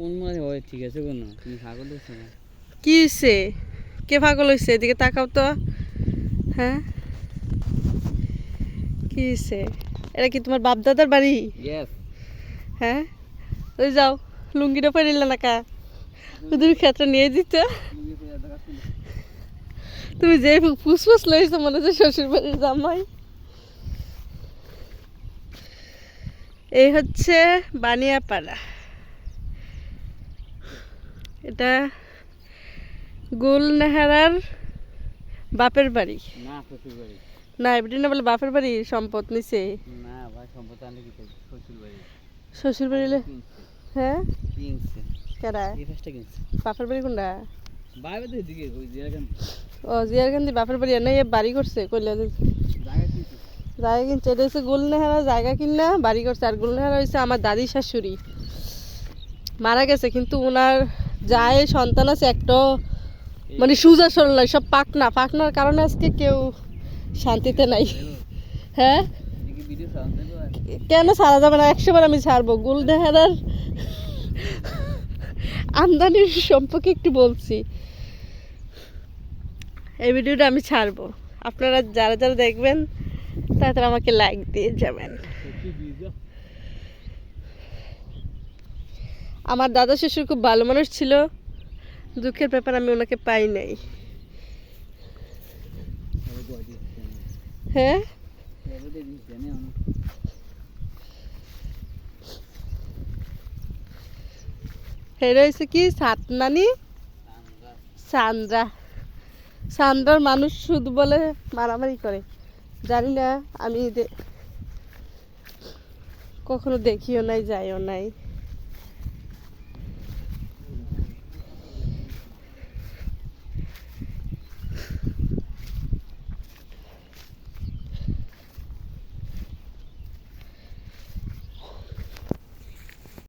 কোন মানে হয় ঠিক আছে কোন তুমি পাগল হইছো না কি হইছে? কে পাগল হইছে? এদিকে তাকাও তো। হ্যাঁ, কি হইছে? এটা কি তোমার বাপ দাদার বাড়ি? ইয়েস হ্যাঁ, ওই যাও, লুঙ্গিটা পরিলে না কা, ওদের ক্ষেত্রে নিয়ে দিত। তুমি যে ফুসফুস লইছো মনে হচ্ছে শ্বশুর বাড়ির জামাই। এই হচ্ছে বানিয়াপাড়া। এটা গুলনেহারার বাপের বাড়ি। না শ্বশুর বাড়ি না, এমনি না বলে বাপের বাড়ি সম্পদ নিছে। না ভাই সম্পদ আনলে কি শ্বশুর বাড়ি শ্বশুর বাড়ি হ্যাঁ কিনছে কেডা? এই ফার্স্টটা কিনছে বাপের বাড়ি কোনটা? বাইরে তো এদিকে ওই জিরাগান ও জিয়ারকান্দি বাপের বাড়ি না, এ বাড়ি করছে কইলা জায়গা কিনছে জায়গা কিনছে। এটা হচ্ছে গুলনেহারা জায়গা কিনা বাড়ি করছে। আর গুলনেহারা হচ্ছে আমার দাদি শাশুড়ি, মারা গেছে কিন্তু ওনার যায় সন্তান আছে একটা, মানে সুজা সরল নাই, সব পাকনা। পাকনার কারণে আজকে কেউ শান্তিতে নাই। হ্যাঁ, এদিকে ভিডিও সাউন্ড দেবো কেন ছাড়া যাবে না? 100 বার আমি ছাড়বো। গুলনেহারার আমদানির সম্পর্কে একটু বলছি, এই ভিডিওটা আমি ছাড়বো। আপনারা যারা যারা দেখবেন তারা আমাকে লাইক দিয়ে যাবেন। আমার দাদা শ্বশুর খুব ভালো মানুষ ছিল, দুঃখের ব্যাপার আমি ওনাকে পাই নাই। হ্যাঁ, হেরে হয়েছে কি সাতনানি সান্দ্রা। সান্দ্রার মানুষ শুধু বলে মারামারি করে, জানি না আমি কখনো দেখিও নাই, যাইও নাই।